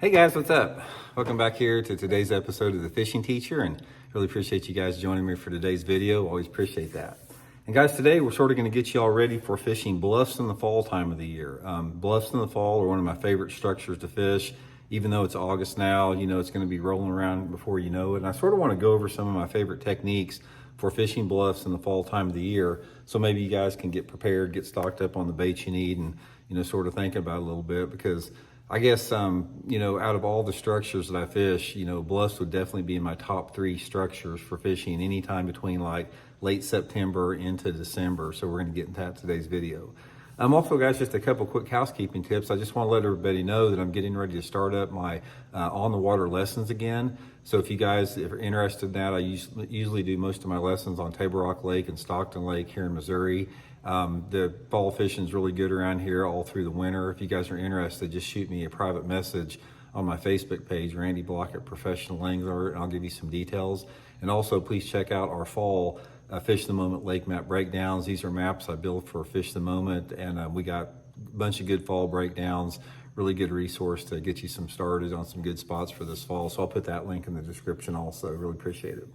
Hey guys, what's up? Welcome back here to today's episode of The Fishing Teacher, and really appreciate you guys joining me for today's video. Always appreciate that. And guys, today we're sort of going to get you all ready for fishing bluffs in the fall time of the year. Bluffs in the fall are one of my favorite structures to fish. Even though it's August now, you know it's going to be rolling around before you know it. And I sort of want to go over some of my favorite techniques for fishing bluffs in the fall time of the year, so maybe you guys can get prepared, get stocked up on the bait you need, and sort of thinking about it a little bit, because I guess, out of all the structures that I fish, bluffs would definitely be in my top 3 structures for fishing anytime between like late September into December. So we're going to get into that in today's video. Also, guys, just a couple quick housekeeping tips. I just want to let everybody know that I'm getting ready to start up my on the water lessons again. So if you guys are interested in that, I usually do most of my lessons on Table Rock Lake and Stockton Lake here in Missouri. The fall fishing is really good around here all through the winter. If you guys are interested, just shoot me a private message on my Facebook page, Randy Blaukat Professional Angler, and I'll give you some details. And also, please check out our fall Fish the Moment lake map breakdowns. These are maps I built for Fish the Moment, and we got a bunch of good fall breakdowns. Really good resource to get you some started on some good spots for this fall. So I'll put that link in the description also. Really appreciate it.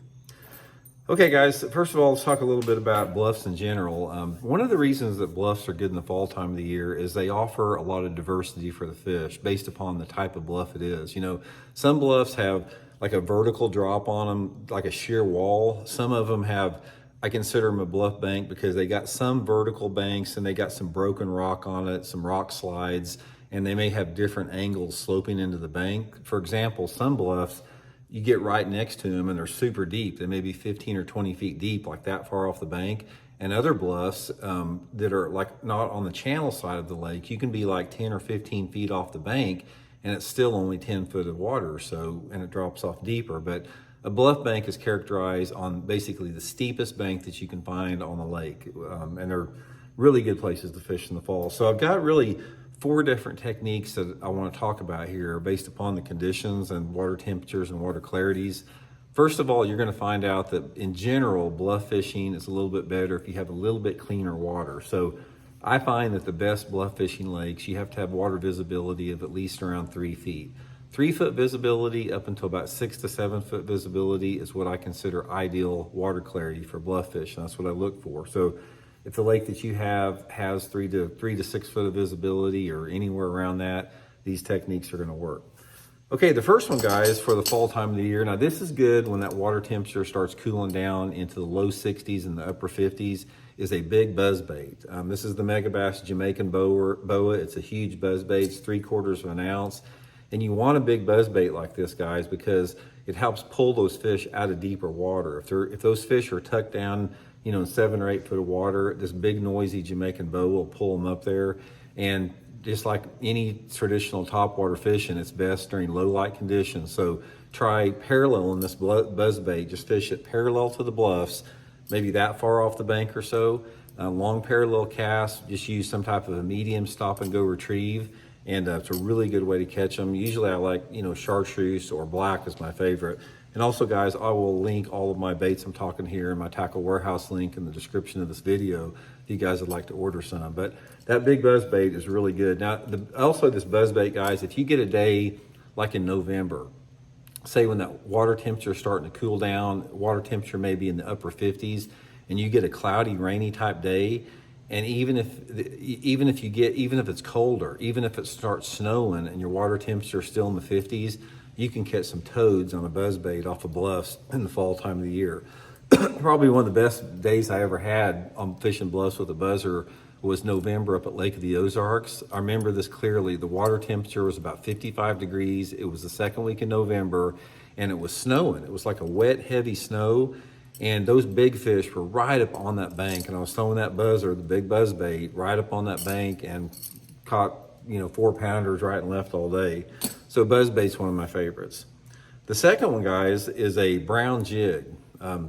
Okay guys, first of all, let's talk a little bit about bluffs in general. One of the reasons that bluffs are good in the fall time of the year is they offer a lot of diversity for the fish based upon the type of bluff it is. Some bluffs have like a vertical drop on them, like a sheer wall. Some of them have, I consider them a bluff bank because they got some vertical banks and they got some broken rock on it, some rock slides, and they may have different angles sloping into the bank. For example, some bluffs, you get right next to them and they're super deep. They may be 15 or 20 feet deep, like that far off the bank. And other bluffs that are like not on the channel side of the lake, you can be like 10 or 15 feet off the bank and it's still only 10 foot of water or so, and it drops off deeper. But a bluff bank is characterized on basically the steepest bank that you can find on the lake. And they're really good places to fish in the fall. So I've got really 4 different techniques that I want to talk about here based upon the conditions and water temperatures and water clarities. First of all, you're going to find out that in general, bluff fishing is a little bit better if you have a little bit cleaner water. So I find that the best bluff fishing lakes, you have to have water visibility of at least around 3 feet. 3 foot visibility up until about 6 to 7 foot visibility is what I consider ideal water clarity for bluff fish, and that's what I look for. So if the lake that you have has 3 to 6 foot of visibility or anywhere around that, these techniques are going to work. Okay, the first one, guys, for the fall time of the year. Now, this is good when that water temperature starts cooling down into the low 60s and the upper 50s, is a big buzzbait. This is the Megabass Jamaican boa. It's a huge buzzbait. It's 3/4 of an ounce. And you want a big buzzbait like this, guys, because it helps pull those fish out of deeper water. If those fish are tucked down, in 7 or 8 foot of water, this big noisy Jamaican boa will pull them up there. And just like any traditional topwater fishing, it's best during low light conditions. So try paralleling this buzzbait. Just fish it parallel to the bluffs, maybe that far off the bank or so. Long parallel cast, just use some type of a medium stop and go retrieve. And it's a really good way to catch them. Usually I like, chartreuse or black is my favorite. And also, guys, I will link all of my baits I'm talking here in my Tackle Warehouse link in the description of this video if you guys would like to order some. But that big buzzbait is really good. Now, also this buzzbait, guys, if you get a day like in November, say when that water temperature is starting to cool down, water temperature may be in the upper 50s, and you get a cloudy, rainy type day, and even if it's colder, even if it starts snowing and your water temperature is still in the 50s, you can catch some toads on a buzzbait off of bluffs in the fall time of the year. Probably one of the best days I ever had on fishing bluffs with a buzzer was November up at Lake of the Ozarks. I remember this clearly. The water temperature was about 55 degrees. It was the second week in November, and it was snowing. It was like a wet, heavy snow. And those big fish were right up on that bank, and I was throwing that buzzer, the big buzzbait, right up on that bank and caught, 4-pounders right and left all day. So buzzbait's one of my favorites. The second one, guys, is a brown jig.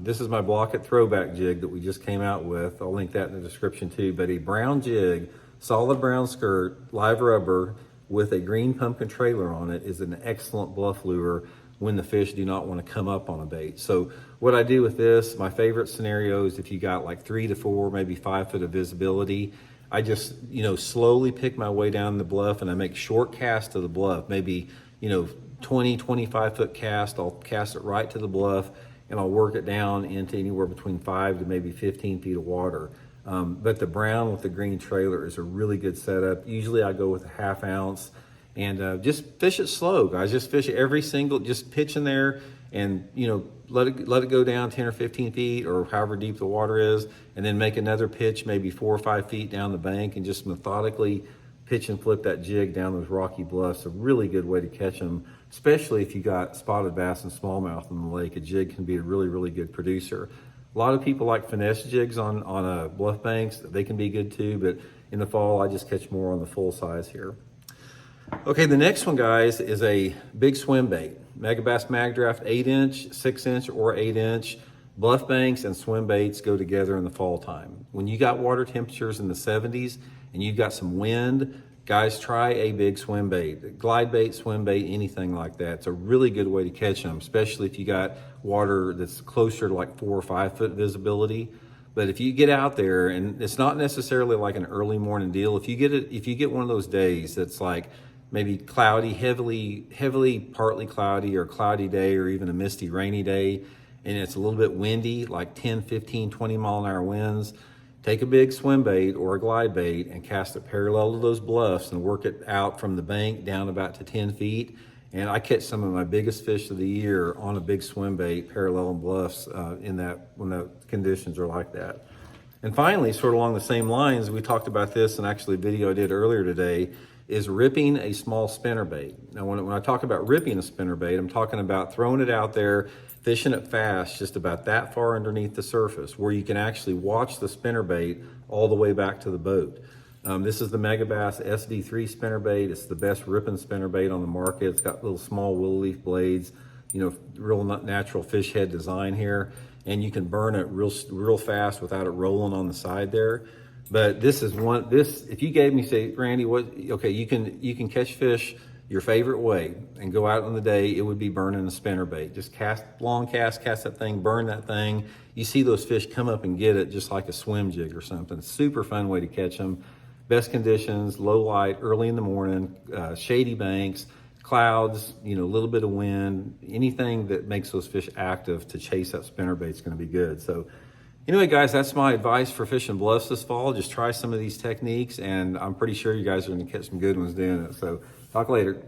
This is my Blaukat throwback jig that we just came out with. I'll link that in the description too. But a brown jig, solid brown skirt, live rubber with a green pumpkin trailer on it is an excellent bluff lure when the fish do not want to come up on a bait. So what I do with this, my favorite scenario is if you got like 3 to 4, maybe 5 foot of visibility, I just, slowly pick my way down the bluff and I make short casts to the bluff, maybe 20, 25 foot cast. I'll cast it right to the bluff and I'll work it down into anywhere between 5 to maybe 15 feet of water. But the brown with the green trailer is a really good setup. Usually I go with a 1/2 ounce and just fish it slow, guys. Just fish every single, just pitch in there and, let it go down 10 or 15 feet or however deep the water is, and then make another pitch maybe 4 or 5 feet down the bank and just methodically pitch and flip that jig down those rocky bluffs. A really good way to catch them, especially if you got spotted bass and smallmouth in the lake. A jig can be a really, really good producer. A lot of people like finesse jigs on bluff banks. They can be good too, but in the fall, I just catch more on the full size here. Okay, the next one, guys, is a big swim bait. Megabass Magdraft 8-inch, 6-inch, or 8-inch. Bluff banks and swim baits go together in the fall time. When you got water temperatures in the 70s and you've got some wind, guys, try a big swim bait. Glide bait, swim bait, anything like that. It's a really good way to catch them, especially if you got water that's closer to like 4 or 5 foot visibility. But if you get out there, and it's not necessarily like an early morning deal, if you get one of those days that's like maybe cloudy, heavily partly cloudy, or cloudy day, or even a misty rainy day, and it's a little bit windy, like 10, 15, 20 mile an hour winds, take a big swim bait or a glide bait and cast it parallel to those bluffs and work it out from the bank down about to 10 feet. And I catch some of my biggest fish of the year on a big swim bait parallel bluffs when the conditions are like that. And finally, sort of along the same lines, we talked about this in actually a video I did earlier today, is ripping a small spinnerbait. Now, when I talk about ripping a spinnerbait, I'm talking about throwing it out there, fishing it fast, just about that far underneath the surface, where you can actually watch the spinnerbait all the way back to the boat. This is the Megabass SD3 spinnerbait. It's the best ripping spinnerbait on the market. It's got little small willow leaf blades, real natural fish head design here, and you can burn it real fast without it rolling on the side there. But this is if you gave me, say, Randy, you can catch fish your favorite way and go out in the day, it would be burning a spinnerbait. Just cast that thing, burn that thing. You see those fish come up and get it just like a swim jig or something. Super fun way to catch them. Best conditions, low light, early in the morning, shady banks, clouds, a little bit of wind, anything that makes those fish active to chase that spinnerbait is going to be good. So anyway, guys, that's my advice for fishing bluffs this fall. Just try some of these techniques, and I'm pretty sure you guys are going to catch some good ones doing it. So talk later.